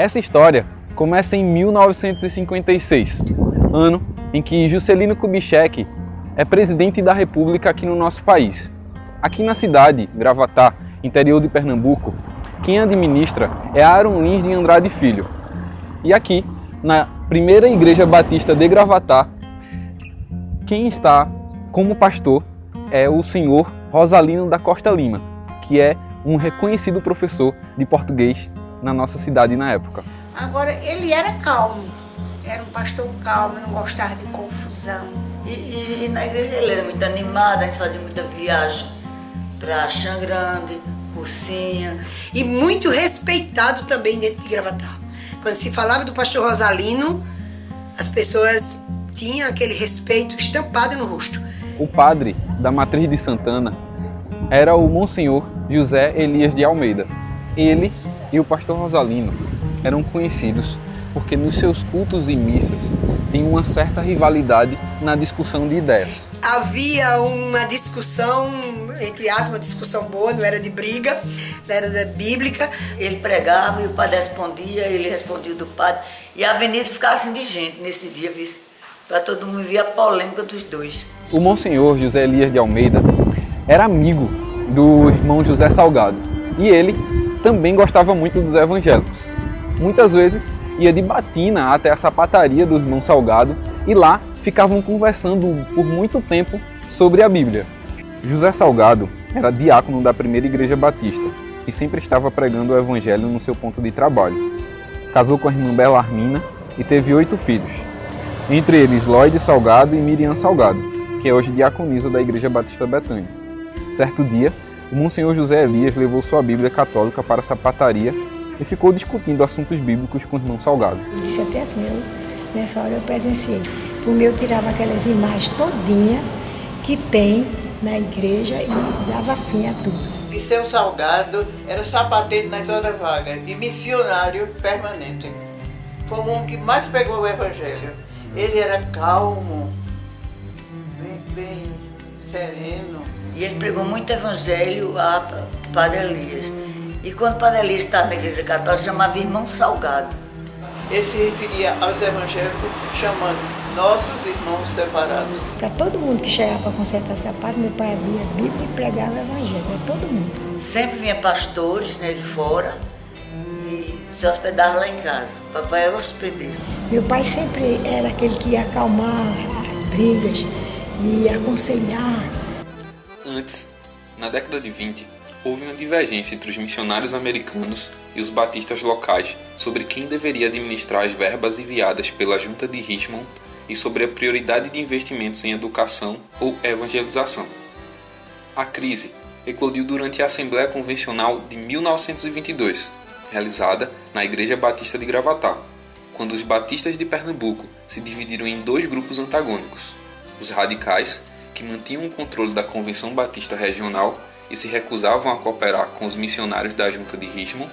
Essa história começa em 1956, ano em que Juscelino Kubitschek é presidente da República aqui no nosso país. Aqui na cidade, Gravatá, interior de Pernambuco, quem administra é Aaron Lins de Andrade Filho. E aqui, na primeira Igreja Batista de Gravatá, quem está como pastor é o senhor Rosalino da Costa Lima, que é um reconhecido professor de português na nossa cidade na época. Agora, ele era calmo, era um pastor calmo, não gostava de confusão. E na igreja ele era muito animado, a gente fazia muita viagem para Xangrande, Ursinha. E muito respeitado também dentro de Gravatá. Quando se falava do pastor Rosalino, as pessoas tinham aquele respeito estampado no rosto. O padre da Matriz de Santana era o Monsenhor José Elias de Almeida. Ele e o pastor Rosalino eram conhecidos porque nos seus cultos e missas tem uma certa rivalidade na discussão de ideias. Havia uma discussão, entre aspas, uma discussão boa, não era de briga, não era da bíblica. Ele pregava e o padre respondia, ele respondia do padre. E a avenida ficava assim de gente nesse dia, para todo mundo ver a polêmica dos dois. O Monsenhor José Elias de Almeida era amigo do irmão José Salgado e ele também gostava muito dos evangélicos. Muitas vezes ia de batina até a sapataria do irmão Salgado e lá ficavam conversando por muito tempo sobre a Bíblia. José Salgado era diácono da primeira Igreja Batista e sempre estava pregando o evangelho no seu ponto de trabalho. Casou com a irmã Belarmina e teve 8 filhos, entre eles Lloyd Salgado e Miriam Salgado, que hoje diaconisa da Igreja Batista Betânia. Certo dia, o Monsenhor José Elias levou sua Bíblia católica para a sapataria e ficou discutindo assuntos bíblicos com o irmão Salgado. Ele disse até assim, nessa hora eu presenciei. Por mim eu tirava aquelas imagens todinha que tem na igreja e dava fim a tudo. E seu Salgado era sapateiro nas horas vagas e missionário permanente. Foi um que mais pegou o evangelho. Ele era calmo, bem sereno. E ele pregou muito evangelho a Padre Elias. E quando o Padre Elias estava na igreja católica, chamava irmão Salgado. Ele se referia aos evangélicos chamando nossos irmãos separados. Para todo mundo que chegava para consertar sapato, meu pai abria a Bíblia e pregava o evangelho, para todo mundo. Sempre vinha pastores, né, de fora e se hospedava lá em casa. Papai era hospedeiro. Meu pai sempre era aquele que ia acalmar as brigas e aconselhar. Antes, na década de 20, houve uma divergência entre os missionários americanos e os batistas locais sobre quem deveria administrar as verbas enviadas pela Junta de Richmond e sobre a prioridade de investimentos em educação ou evangelização. A crise eclodiu durante a Assembleia Convencional de 1922, realizada na Igreja Batista de Gravatá, quando os batistas de Pernambuco se dividiram em 2 grupos antagônicos: os radicais, que mantinham o controle da Convenção Batista Regional e se recusavam a cooperar com os missionários da Junta de Richmond,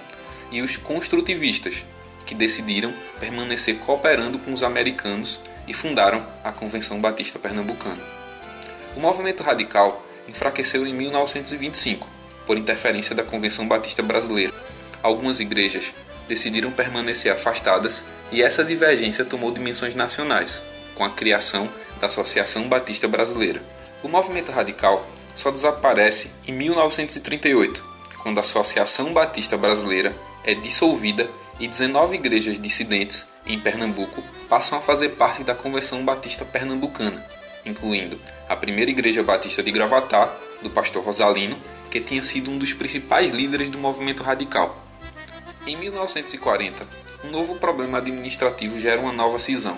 e os construtivistas, que decidiram permanecer cooperando com os americanos e fundaram a Convenção Batista Pernambucana. O movimento radical enfraqueceu em 1925, por interferência da Convenção Batista Brasileira. Algumas igrejas decidiram permanecer afastadas e essa divergência tomou dimensões nacionais, com a criação da Associação Batista Brasileira. O movimento radical só desaparece em 1938, quando a Associação Batista Brasileira é dissolvida e 19 igrejas dissidentes em Pernambuco passam a fazer parte da Convenção Batista Pernambucana, incluindo a primeira Igreja Batista de Gravatá, do pastor Rosalino, que tinha sido um dos principais líderes do movimento radical. Em 1940, um novo problema administrativo gera uma nova cisão,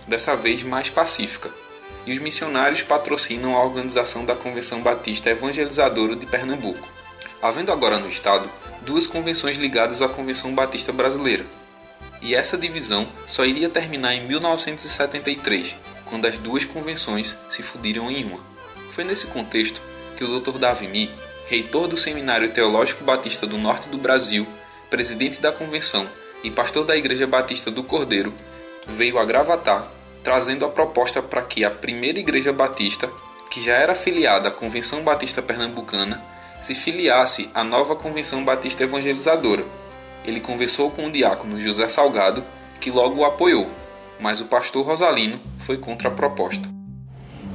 dessa vez mais pacífica, e os missionários patrocinam a organização da Convenção Batista Evangelizadora de Pernambuco, havendo agora no estado 2 convenções ligadas à Convenção Batista Brasileira. E essa divisão só iria terminar em 1973, quando as 2 convenções se fundiram em uma. Foi nesse contexto que o Dr. Davimi, reitor do Seminário Teológico Batista do Norte do Brasil, presidente da convenção e pastor da Igreja Batista do Cordeiro, veio a Gravatá trazendo a proposta para que a primeira Igreja Batista, que já era afiliada à Convenção Batista Pernambucana, se filiasse à nova Convenção Batista Evangelizadora ele conversou com o diácono José Salgado, que logo o apoiou, mas o pastor Rosalino foi contra a proposta.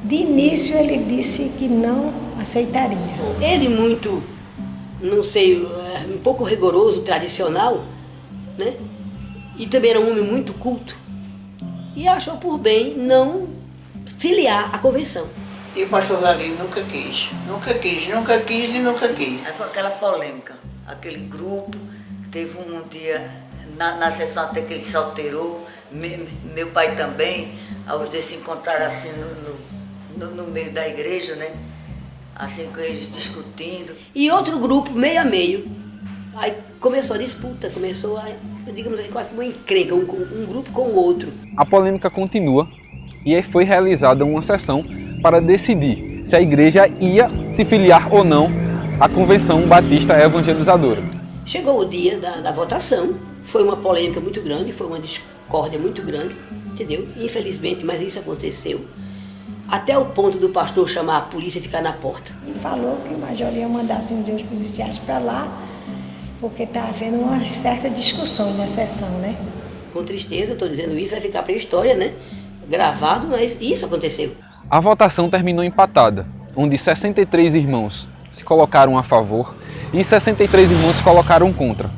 De início ele disse que não aceitaria. Ele muito, não sei, um pouco rigoroso, tradicional, né? E também era um homem muito culto. E achou por bem não filiar a convenção. E o pastor Rosalino nunca quis e nunca quis. Aí foi aquela polêmica, aquele grupo, teve um dia, na sessão até que ele se alterou, meu pai também, os dois se encontraram assim no meio da igreja, né? Assim com eles discutindo. E outro grupo, meio a meio, aí começou a disputa, começou a, digamos assim, quase uma encrenca, um grupo com o outro. A polêmica continua e aí foi realizada uma sessão para decidir se a igreja ia se filiar ou não à Convenção Batista Evangelizadora. Chegou o dia da votação, foi uma polêmica muito grande, foi uma discórdia muito grande, entendeu? Infelizmente, mas isso aconteceu. Até o ponto do pastor chamar a polícia e ficar na porta. E falou que o major ia mandar assim, os policiais para lá, porque está havendo umas certas discussões na sessão, né? Com tristeza, estou dizendo isso, vai ficar para a história, né? Gravado, mas isso aconteceu. A votação terminou empatada, onde 63 irmãos se colocaram a favor e 63 irmãos se colocaram contra.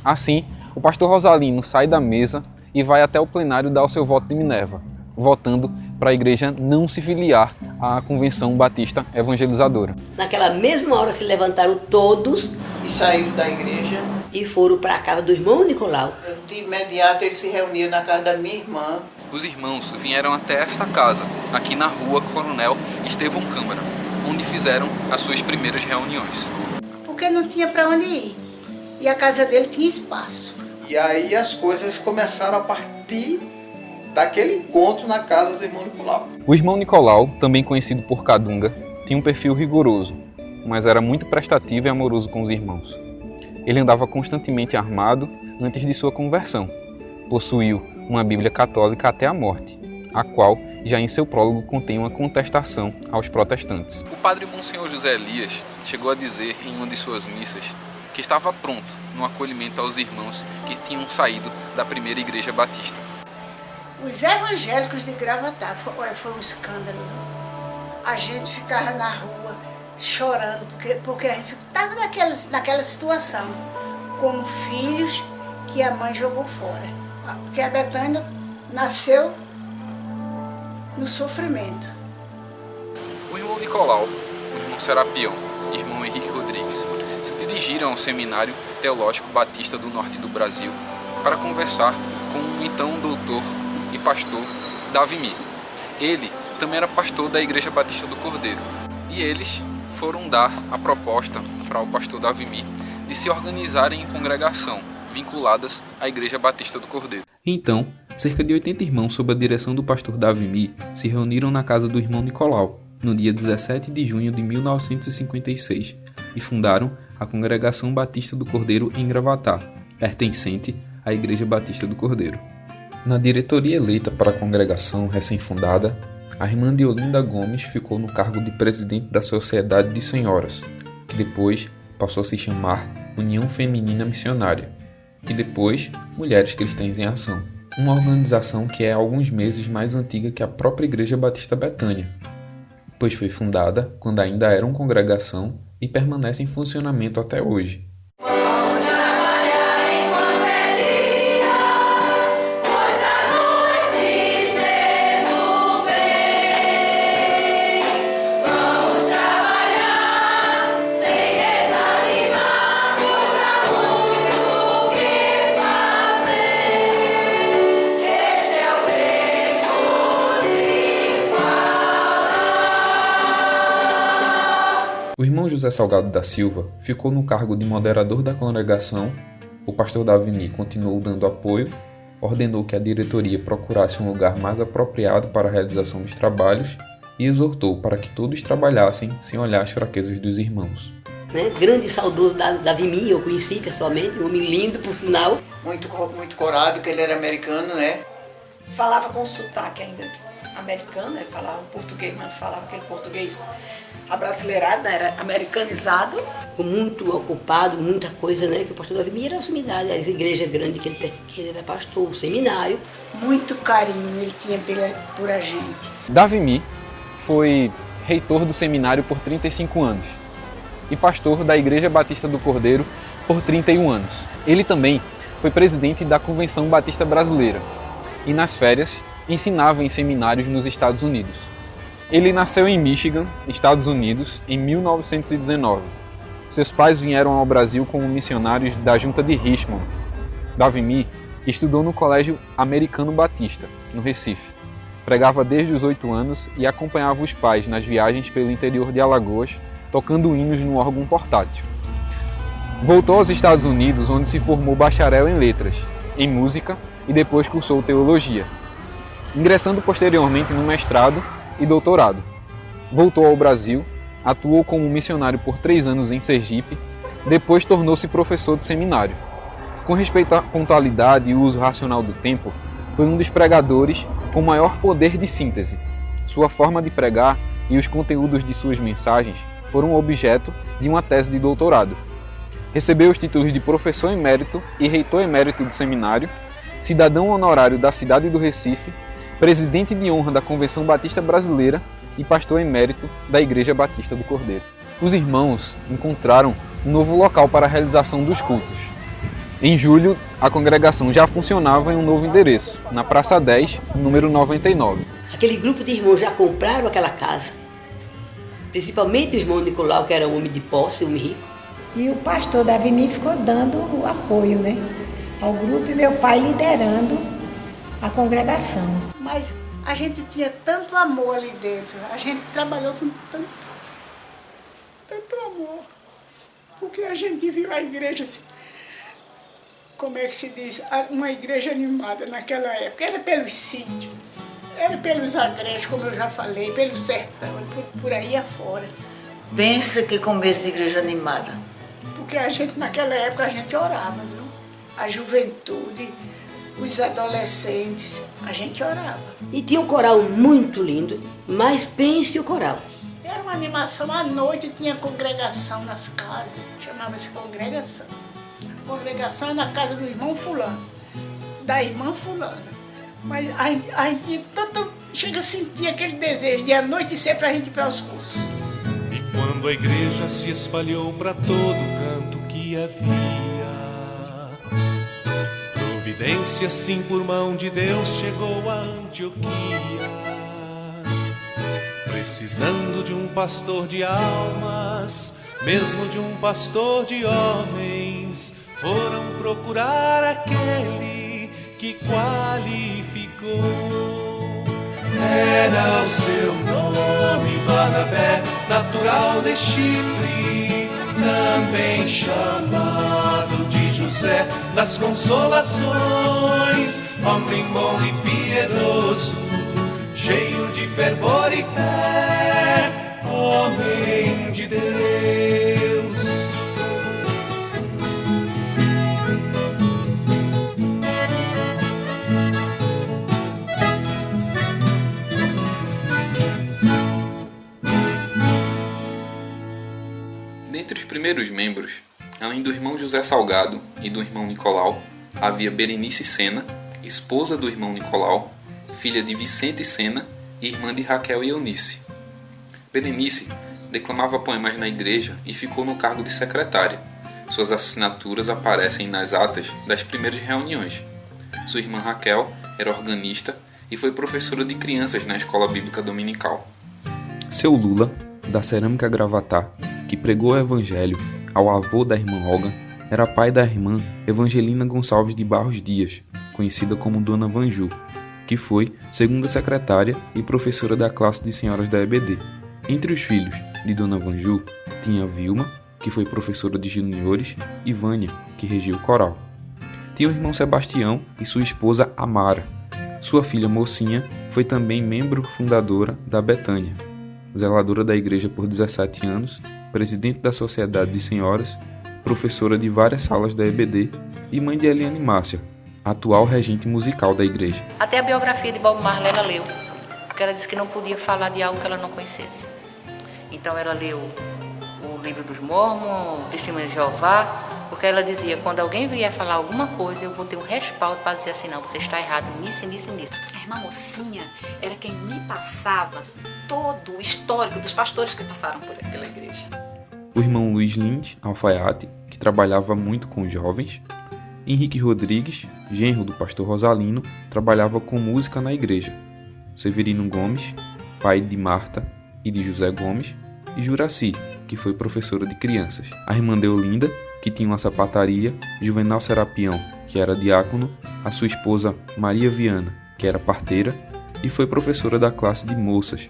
Assim, o pastor Rosalino sai da mesa e vai até o plenário dar o seu voto de Minerva, votando para a igreja não se filiar à Convenção Batista Evangelizadora. Naquela mesma hora se levantaram todos E saíram da igreja. e foram para a casa do irmão Nicolau. De imediato ele se reunia na casa da minha irmã. Os irmãos vieram até esta casa, aqui na rua Coronel Estevão Câmara, onde fizeram as suas primeiras reuniões. Porque não tinha para onde ir. E a casa dele tinha espaço. E aí as coisas começaram a partir daquele encontro na casa do irmão Nicolau. O irmão Nicolau, também conhecido por Cadunga, tinha um perfil rigoroso, mas era muito prestativo e amoroso com os irmãos. Ele andava constantemente armado antes de sua conversão. Possuiu uma Bíblia católica até a morte, a qual, já em seu prólogo, contém uma contestação aos protestantes. O padre Monsenhor José Elias chegou a dizer em uma de suas missas que estava pronto no acolhimento aos irmãos que tinham saído da primeira igreja batista. Os evangélicos de Gravatá, foi um escândalo. A gente ficava na rua chorando, porque a gente estava naquela situação, como filhos que a mãe jogou fora. Porque a Betânia nasceu no sofrimento. O irmão Nicolau, o irmão Serapião e o irmão Henrique Rodrigues se dirigiram ao Seminário Teológico Batista do Norte do Brasil para conversar com o então doutor e pastor Davimi. Ele também era pastor da Igreja Batista do Cordeiro. E eles foram dar a proposta para o pastor Davimi de se organizarem em congregação, vinculadas à Igreja Batista do Cordeiro. Então, cerca de 80 irmãos sob a direção do pastor Davimi se reuniram na casa do irmão Nicolau, no dia 17 de junho de 1956, e fundaram a Congregação Batista do Cordeiro em Gravatá, pertencente à Igreja Batista do Cordeiro. Na diretoria eleita para a congregação recém-fundada, a irmã Deolinda Gomes ficou no cargo de presidente da Sociedade de Senhoras, que depois passou a se chamar União Feminina Missionária, e depois Mulheres Cristãs em Ação, uma organização que é alguns meses mais antiga que a própria Igreja Batista Betânia, pois foi fundada quando ainda era uma congregação e permanece em funcionamento até hoje. O irmão José Salgado da Silva ficou no cargo de moderador da congregação, o pastor Davimi continuou dando apoio, ordenou que a diretoria procurasse um lugar mais apropriado para a realização dos trabalhos e exortou para que todos trabalhassem sem olhar as fraquezas dos irmãos. Grande e saudoso Davimi, eu conheci pessoalmente, um homem lindo, por sinal. Muito corado, que ele era americano, né? Falava com sotaque ainda, americano, ele falava português, mas falava aquele português abrasileirado, né? Era americanizado. Muito ocupado, muita coisa, né? Que o pastor Davi era a sumidade, as igrejas grandes que ele era pastor, o seminário. Muito carinho ele tinha por a gente. Davi foi reitor do seminário por 35 anos e pastor da Igreja Batista do Cordeiro por 31 anos. Ele também foi presidente da Convenção Batista Brasileira e, nas férias, ensinava em seminários nos Estados Unidos. Ele nasceu em Michigan, Estados Unidos, em 1919. Seus pais vieram ao Brasil como missionários da Junta de Richmond. Davi estudou no Colégio Americano Batista, no Recife. Pregava desde os 8 anos e acompanhava os pais nas viagens pelo interior de Alagoas, tocando hinos no órgão portátil. Voltou aos Estados Unidos, onde se formou bacharel em letras, em música e depois cursou teologia, ingressando posteriormente no mestrado e doutorado. Voltou ao Brasil, atuou como missionário por 3 anos em Sergipe, depois tornou-se professor de seminário. Com respeito à pontualidade e o uso racional do tempo, foi um dos pregadores com maior poder de síntese. Sua forma de pregar e os conteúdos de suas mensagens foram objeto de uma tese de doutorado. Recebeu os títulos de professor emérito e reitor emérito do seminário, cidadão honorário da cidade do Recife, presidente de honra da Convenção Batista Brasileira e pastor emérito da Igreja Batista do Cordeiro. Os irmãos encontraram um novo local para a realização dos cultos. Em julho, a congregação já funcionava em um novo endereço, na Praça 10, número 99. Aquele grupo de irmãos já compraram aquela casa, principalmente o irmão Nicolau, que era um homem de posse, um homem rico. E o pastor Davi ficou dando o apoio, né, ao grupo, e meu pai liderando a congregação. Mas a gente tinha tanto amor ali dentro, a gente trabalhou com tanto amor, porque a gente viu a igreja assim, como é que se diz, uma igreja animada naquela época. Era pelos sítios, era pelos agrejos, como eu já falei, pelo sertão, por aí afora. Pensa que começo de igreja animada. Porque a gente, naquela época, a gente orava, viu? A juventude, os adolescentes, a gente orava. E tinha um coral muito lindo, mas pense o coral. Era uma animação, à noite tinha congregação nas casas, chamava-se congregação. A congregação é na casa do irmão fulano, da irmã fulana. Mas a gente tinha tanto, chega a sentir aquele desejo de anoitecer para a gente ir para os cursos. E quando a igreja se espalhou para todo canto que havia, providência sim por mão de Deus chegou a Antioquia, precisando de um pastor de almas, mesmo de um pastor de homens, foram procurar aquele que qualificou. Era o seu nome Barnabé, natural de Chipre, também chamado de José das Consolações, homem bom e piedoso, cheio de fervor e fé, homem de Deus. Dentre os primeiros membros, além do irmão José Salgado e do irmão Nicolau, havia Berenice Sena, esposa do irmão Nicolau, filha de Vicente Sena e irmã de Raquel e Eunice. Berenice declamava poemas na igreja e ficou no cargo de secretária. Suas assinaturas aparecem nas atas das primeiras reuniões. Sua irmã Raquel era organista e foi professora de crianças na escola bíblica dominical. Seu Lula, da Cerâmica Gravatá, que pregou o evangelho ao avô da irmã Olga, era pai da irmã Evangelina Gonçalves de Barros Dias, conhecida como Dona Vanju, que foi segunda secretária e professora da classe de senhoras da EBD. Entre os filhos de Dona Vanju, tinha Vilma, que foi professora de juniores, e Vânia, que regia o coral. Tinha o irmão Sebastião e sua esposa Amara. Sua filha Mocinha foi também membro fundadora da Betânia, zeladora da igreja por 17 anos, presidente da Sociedade de Senhoras, professora de várias salas da EBD e mãe de Eliane Márcia, atual regente musical da igreja. Até a biografia de Bob Marley ela leu. porque ela disse que não podia falar de algo que ela não conhecesse. Então ela leu o livro dos Mormons, o Testemunho de Jeová, porque ela dizia, quando alguém vier falar alguma coisa, eu vou ter um respaldo para dizer assim, não, você está errado nisso, nisso e nisso. A irmã Mocinha era quem me passava todo o histórico dos pastores que passaram pela igreja. O irmão Luiz Lins Alfaiate, que trabalhava muito com os jovens. Henrique Rodrigues, genro do pastor Rosalino, trabalhava com música na igreja. Severino Gomes, pai de Marta e de José Gomes, e Juraci, que foi professora de crianças. A irmã Deolinda, que tinha uma sapataria, Juvenal Serapião, que era diácono, a sua esposa Maria Viana, que era parteira, e foi professora da classe de moças,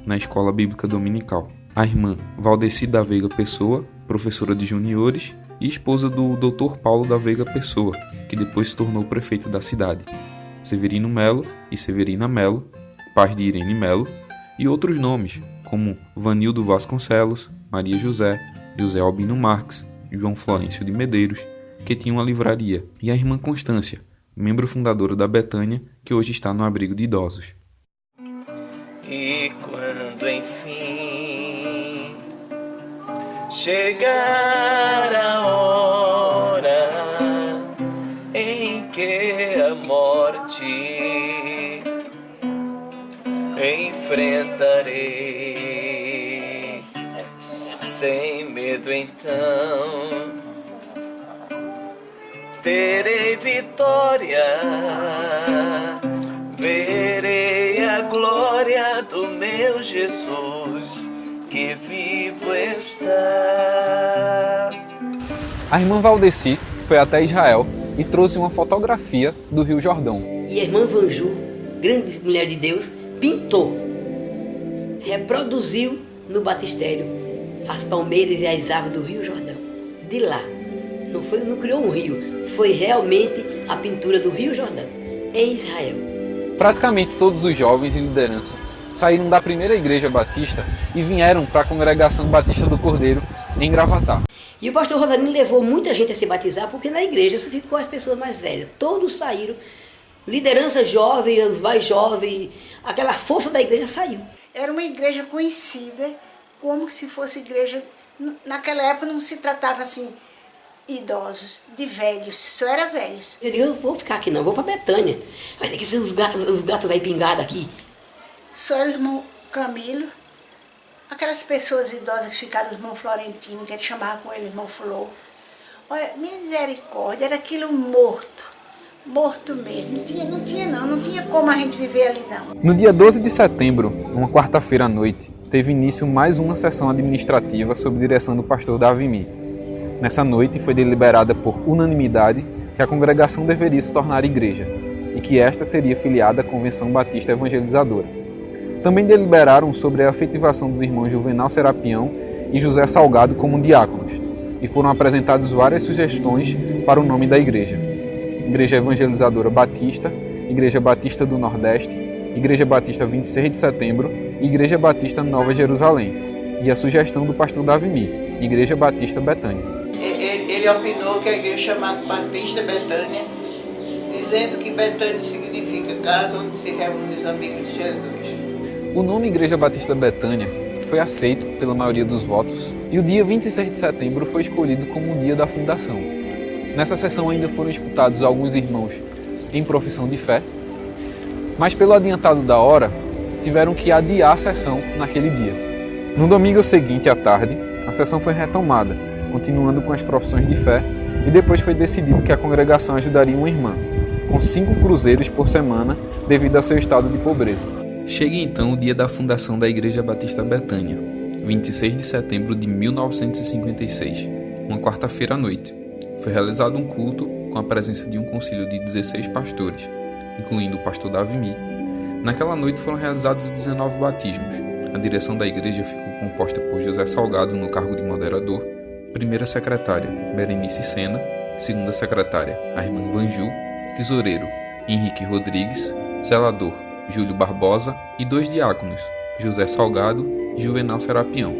na escola bíblica dominical. A irmã Valdeci da Veiga Pessoa, professora de juniores, e esposa do Dr. Paulo da Veiga Pessoa, que depois se tornou prefeito da cidade. Severino Melo e Severina Melo, pais de Irene Melo, e outros nomes, como Vanildo Vasconcelos, Maria José, José Albino Marques, João Florencio de Medeiros, que tinha uma livraria, e a irmã Constância, membro fundadora da Betânia, que hoje está no abrigo de idosos. E quando enfim chegar a hora em que a morte enfrentarei sem medo, então terei vitória, verei a glória do meu Jesus que vivo está. A irmã Valdeci foi até Israel e trouxe uma fotografia do Rio Jordão. E a irmã Vanju, grande mulher de Deus, pintou, reproduziu no batistério as palmeiras e as árvores do Rio Jordão. De lá, não criou um rio, foi realmente a pintura do Rio Jordão, em Israel. Praticamente todos os jovens em liderança saíram da primeira igreja batista e vieram para a congregação batista do Cordeiro, em Gravatá. E o pastor Rosalino levou muita gente a se batizar, porque na igreja só ficou as pessoas mais velhas. Todos saíram, liderança jovem, os mais jovens, aquela força da igreja saiu. Era uma igreja conhecida, como se fosse igreja... Naquela época não se tratava assim, idosos, de velhos, só era velhos. Eu vou ficar aqui não, vou para Betânia. Mas é que os gatos vai pingar daqui. Só era o irmão Camilo, aquelas pessoas idosas que ficaram, o irmão Florentino, que ele chamava com ele, o irmão Flor. Olha, misericórdia, era aquilo morto mesmo. Não tinha como a gente viver ali não. No dia 12 de setembro, uma quarta-feira à noite, teve início mais uma sessão administrativa sob direção do pastor Davimi. Nessa noite foi deliberada por unanimidade que a congregação deveria se tornar igreja e que esta seria filiada à Convenção Batista Evangelizadora. Também deliberaram sobre a efetivação dos irmãos Juvenal Serapião e José Salgado como diáconos, e foram apresentadas várias sugestões para o nome da igreja: Igreja Evangelizadora Batista, Igreja Batista do Nordeste, Igreja Batista 26 de Setembro e Igreja Batista Nova Jerusalém, e a sugestão do pastor Davimi, Igreja Batista Betânia. Ele opinou que a igreja chamasse Batista Betânia, dizendo que Betânia significa casa onde se reúnem os amigos de Jesus. O nome Igreja Batista Betânia foi aceito pela maioria dos votos e o dia 26 de setembro foi escolhido como o dia da fundação. Nessa sessão ainda foram escutados alguns irmãos em profissão de fé, mas pelo adiantado da hora, tiveram que adiar a sessão naquele dia. No domingo seguinte à tarde, a sessão foi retomada, continuando com as profissões de fé, e depois foi decidido que a congregação ajudaria uma irmã, com 5 cruzeiros por semana devido ao seu estado de pobreza. Chega então o dia da fundação da Igreja Batista Betânia, 26 de setembro de 1956, uma quarta-feira à noite. Foi realizado um culto com a presença de um concílio de 16 pastores, incluindo o pastor Davimi. Naquela noite foram realizados 19 batismos. A direção da igreja ficou composta por José Salgado no cargo de moderador, primeira secretária Berenice Sena, segunda secretária a irmã Vanju, tesoureiro Henrique Rodrigues, zelador Júlio Barbosa e 2 diáconos, José Salgado e Juvenal Serapião.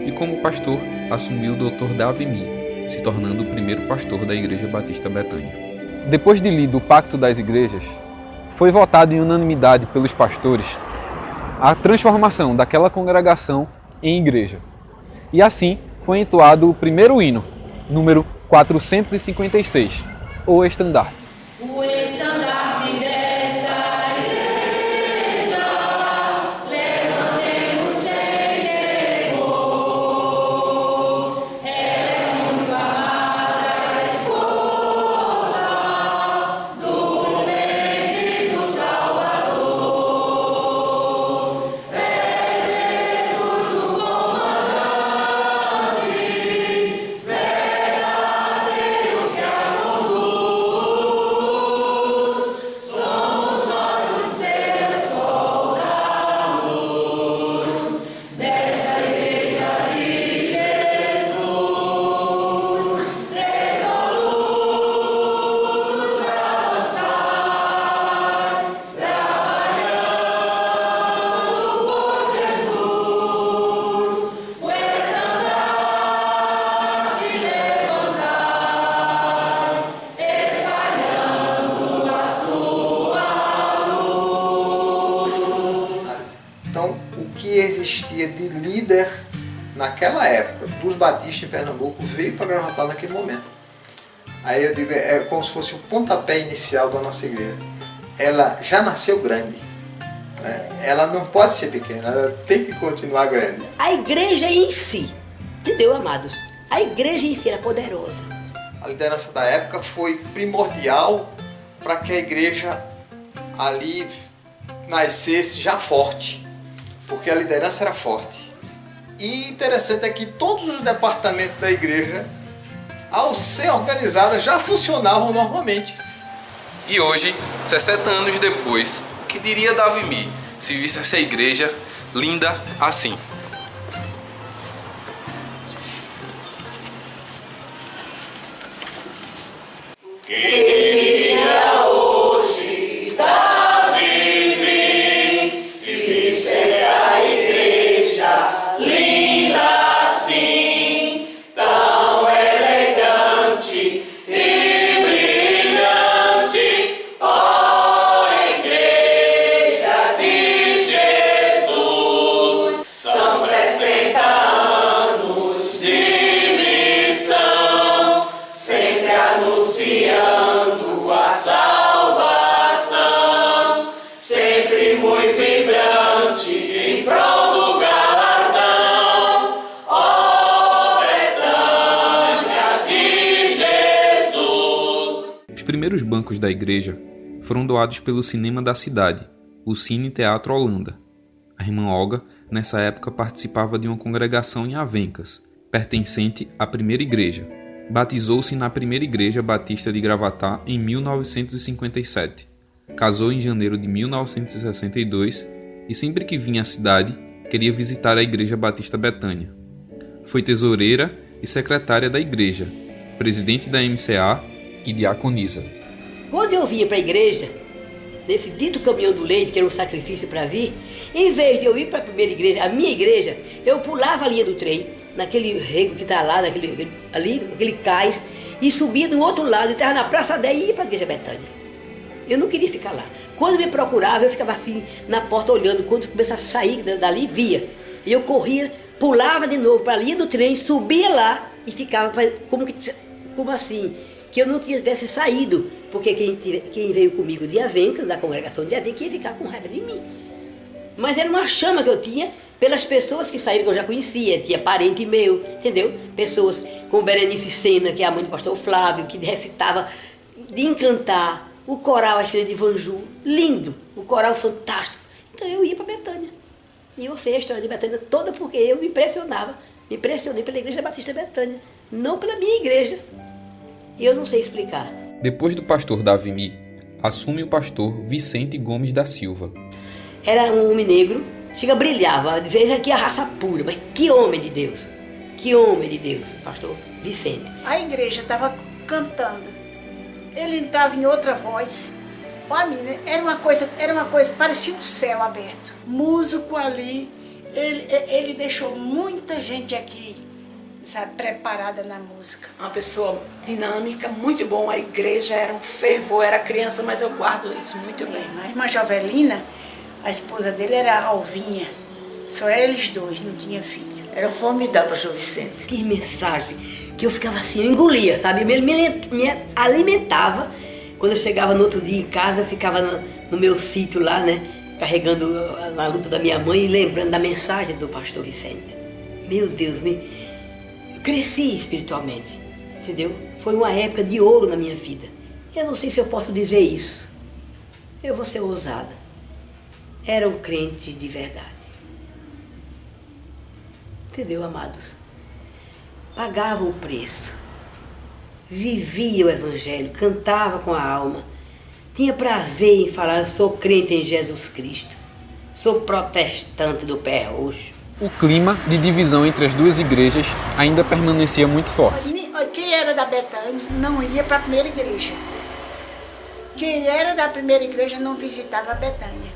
E como pastor assumiu o Dr. Davimi, se tornando o primeiro pastor da Igreja Batista Betânia. Depois de lido o Pacto das Igrejas, foi votado em unanimidade pelos pastores a transformação daquela congregação em igreja. E assim foi entoado o primeiro hino, número 456, o Estandarte. O estandarte desta igreja, levantemos sem temor. Ela é muito amada, esposa do bendito Salvador. É Jesus o comandante, verdadeiro que a conduz. Somos nós os seus soldados, dessa igreja de Jesus, resolutos a avançar, trabalhando por Jesus, o estandarte levantar, espalhando a sua luz. Então, o que existia de líder naquela época dos batistas em Pernambuco veio para Gravatar naquele momento. Aí eu digo, é como se fosse o pontapé inicial da nossa igreja. Ela já nasceu grande, né? Ela não pode ser pequena, ela tem que continuar grande. A igreja em si, entendeu, amados? A igreja em si era poderosa. A liderança da época foi primordial para que a igreja ali nascesse já forte, porque a liderança era forte. E interessante é que todos os departamentos da igreja, ao ser organizadas, já funcionavam normalmente. E hoje, 60 anos depois, o que diria Davimi se visse essa igreja linda assim? Queria hoje Davi se visse a igreja linda assim, tão elegante e brilhante, ó igreja de Jesus. São 60 anos de missão, sempre anunciando a salvação, sempre muito vibrante em prol do galardão, ó Betânia de Jesus. Os primeiros bancos da igreja foram doados pelo cinema da cidade, o Cine Teatro Holanda. A irmã Olga, nessa época, participava de uma congregação em Avencas, pertencente à primeira igreja. Batizou-se na primeira igreja batista de Gravatá em 1957. Casou em janeiro de 1962 e sempre que vinha à cidade, queria visitar a igreja batista Betânia. Foi tesoureira e secretária da igreja, presidente da MCA e diaconisa. Quando eu vinha para a igreja, nesse dito caminhão do leite, que era um sacrifício para vir, em vez de eu ir para a primeira igreja, a minha igreja, eu pulava a linha do trem, naquele rego que está lá, aquele cais, e subia do outro lado, e estava na Praça 10 e ia para a igreja Betânia. Eu não queria ficar lá. Quando me procurava, eu ficava assim, na porta olhando, quando começava a sair dali, via. E eu corria, pulava de novo para a linha do trem, subia lá e ficava como assim, que eu não tivesse saído, porque quem veio comigo de Avencas, da congregação de Avencas, ia ficar com raiva de mim. Mas era uma chama que eu tinha pelas pessoas que saíram, que eu já conhecia, tinha parente meu, entendeu? Pessoas como Berenice Sena, que é a mãe do pastor Flávio, que recitava de encantar, o coral As Filhas de Vanju, lindo, o coral fantástico. Então eu ia para Betânia. E eu sei a história de Betânia toda porque eu me impressionei pela Igreja Batista Betânia, não pela minha igreja. E eu não sei explicar. Depois do pastor Davimi, assume o pastor Vicente Gomes da Silva. Era um homem negro, brilhava, dizia aqui a raça pura, mas que homem de Deus, pastor Vicente. A igreja estava cantando, ele entrava em outra voz. Olha, menina, era uma coisa, parecia um céu aberto. Músico ali, ele deixou muita gente aqui, sabe, preparada na música. Uma pessoa dinâmica, muito bom. A igreja era um fervor, era criança, mas eu guardo isso muito bem. A irmã Jovelina, A esposa dele era a Alvinha. Só eram eles dois, não tinha filho. Era formidável, pastor Vicente. Que mensagem que eu ficava assim, eu engolia, sabe? Ele me alimentava. Quando eu chegava no outro dia em casa, eu ficava no meu sítio lá, né? Carregando a luta da minha mãe e lembrando da mensagem do pastor Vicente. Meu Deus, eu cresci espiritualmente, entendeu? Foi uma época de ouro na minha vida. Eu não sei se eu posso dizer isso. Eu vou ser ousada. Eram crentes de verdade. Entendeu, amados? Pagavam o preço. Vivia o Evangelho, cantava com a alma. Tinha prazer em falar, eu sou crente em Jesus Cristo. Sou protestante do pé roxo. O clima de divisão entre as duas igrejas ainda permanecia muito forte. Quem era da Betânia não ia para a primeira igreja. Quem era da primeira igreja não visitava a Betânia.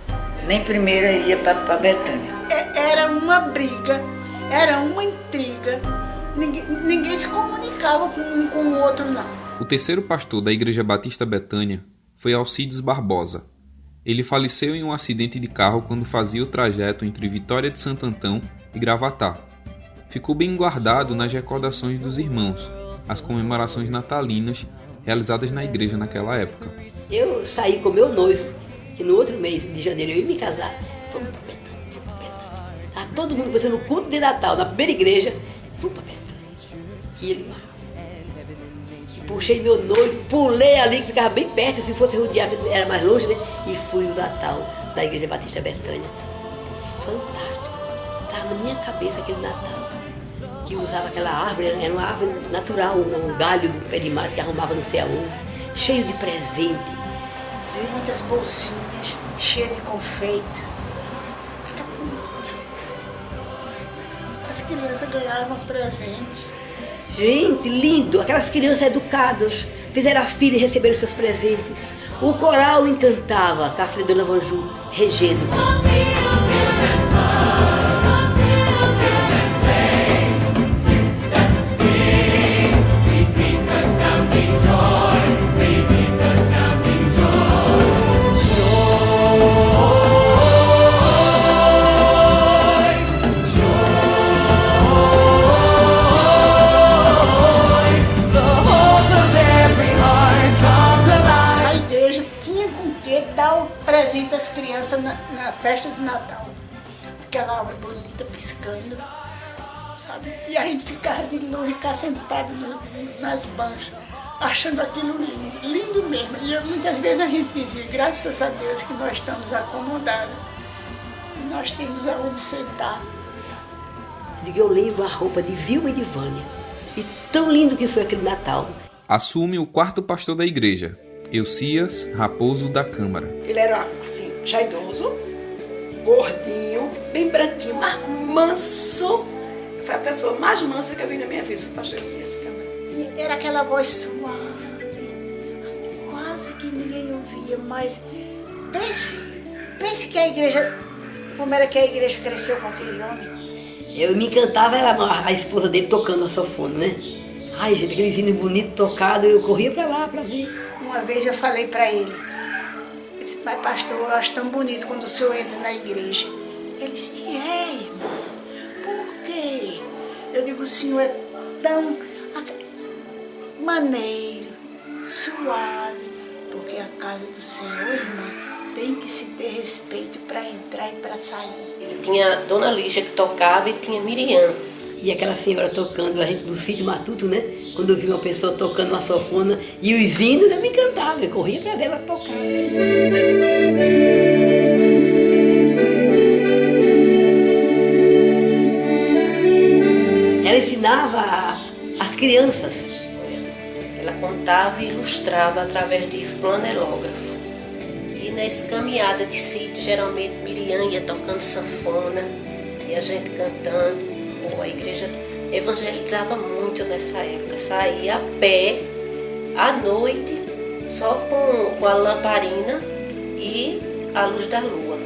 Nem primeira ia para Betânia. Era uma briga, era uma intriga. Ninguém se comunicava com um com o outro, não. O terceiro pastor da Igreja Batista Betânia foi Alcides Barbosa. Ele faleceu em um acidente de carro quando fazia o trajeto entre Vitória de Santo Antão e Gravatá. Ficou bem guardado nas recordações dos irmãos, as comemorações natalinas realizadas na igreja naquela época. Eu saí com meu noivo e no outro mês de janeiro eu ia me casar. Vamos para Betânia, vamos para Betânia. Tá todo mundo pensando no culto de Natal, na primeira igreja. Vamos para Betânia. E ele puxei meu noivo, pulei ali, que ficava bem perto, se fosse rodear, era mais longe, né? E fui no Natal da Igreja Batista Betânia. Fantástico. Estava na minha cabeça aquele Natal, que usava aquela árvore, era uma árvore natural, um galho do pé de mato que arrumava não sei aonde, cheio de presente. Muitas bolsinhas, cheias de confeito. Era bonito. As crianças ganhavam presente. Gente, lindo! Aquelas crianças educadas fizeram a fila e receberam seus presentes. O coral encantava com a filha da Dona Vanju regendo. Presente às crianças na festa de Natal. Aquela obra bonita piscando, sabe? E a gente ficava de longe, ficar sentado nas bancas, achando aquilo lindo, lindo mesmo. E muitas vezes a gente dizia, graças a Deus que nós estamos acomodados, e nós temos aonde sentar. Eu lembro a roupa de Vilma e de Vânia, e tão lindo que foi aquele Natal. Assume o quarto pastor da igreja, Eucias Raposo da Câmara. Ele era assim, já idoso, gordinho, bem branquinho, mas manso. Foi a pessoa mais mansa que eu vi na minha vida, foi o pastor Eucias Câmara. Era aquela voz suave, quase que ninguém ouvia, mas pense que a igreja, como era que a igreja cresceu com aquele homem. Eu me encantava, era a esposa dele tocando a sanfona, né? Ai, gente, aquele hino bonito tocado, eu corria pra lá pra ver. Uma vez eu falei para ele, eu disse, mas pastor, eu acho tão bonito quando o senhor entra na igreja. Ele disse, irmão, por quê? Eu digo, o senhor é tão maneiro, suave, porque a casa do Senhor, irmã, tem que se ter respeito para entrar e para sair. Tinha Dona Lígia que tocava e tinha Miriam. E aquela senhora tocando, a gente no sítio Matuto, né? Quando eu vi uma pessoa tocando uma sanfona e os hinos, eu me encantava, eu corria para ver ela tocar. Ela ensinava as crianças. Ela contava e ilustrava através de flanelógrafo. E nessa caminhada de sítio, geralmente Miriam ia tocando sanfona e a gente cantando. A igreja evangelizava muito nessa época, saía a pé, à noite, só com a lamparina e a luz da lua.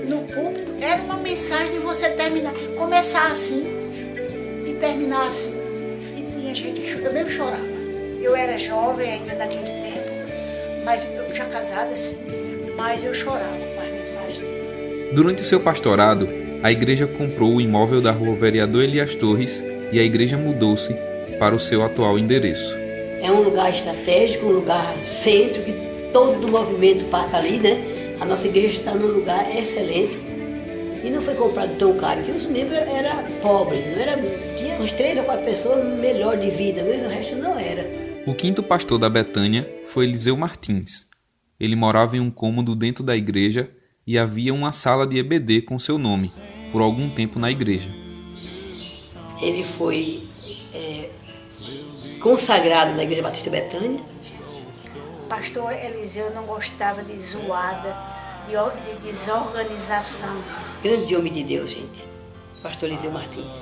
No púlpito era uma mensagem de você terminar, começar assim e terminar assim. E tinha gente que eu mesmo chorava. Eu era jovem ainda naquele tempo, mas eu já casada assim, mas eu chorava com as mensagens dele. Durante o seu pastorado, a igreja comprou o imóvel da rua Vereador Elias Torres e a igreja mudou-se para o seu atual endereço. É um lugar estratégico, um lugar centro, que todo o movimento passa ali, né? A nossa igreja está num lugar excelente e não foi comprado tão caro, que os membros eram pobres, não era, tinha uns 3 ou 4 pessoas melhor de vida, mas o resto não era. O quinto pastor da Betânia foi Eliseu Martins. Ele morava em um cômodo dentro da igreja e havia uma sala de EBD com seu nome, por algum tempo na igreja. Ele foi consagrado na Igreja Batista Betânia. O pastor Eliseu não gostava de zoada, de desorganização. Grande homem de Deus, gente. Pastor Eliseu Martins.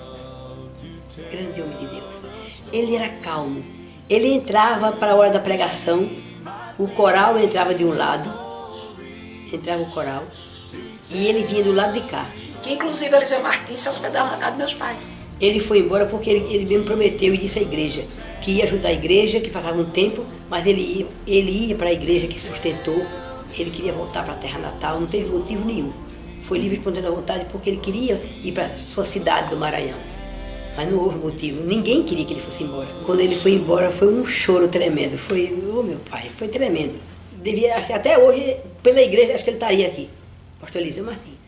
Grande homem de Deus. Ele era calmo. Ele entrava para a hora da pregação, o coral entrava de um lado, entrava o coral, e ele vinha do lado de cá. Que inclusive Eliseu Martins se hospedava na casa dos meus pais. Ele foi embora porque ele mesmo prometeu e disse à igreja que ia ajudar a igreja, que passava um tempo, mas ele ia para a igreja que sustentou, ele queria voltar para a terra natal, não teve motivo nenhum. Foi livre de espontânea vontade porque ele queria ir para a sua cidade do Maranhão. Mas não houve motivo, ninguém queria que ele fosse embora. Quando ele foi embora foi um choro tremendo, foi, meu pai, foi tremendo. Até hoje, pela igreja, acho que ele estaria aqui, pastor Eliseu Martins.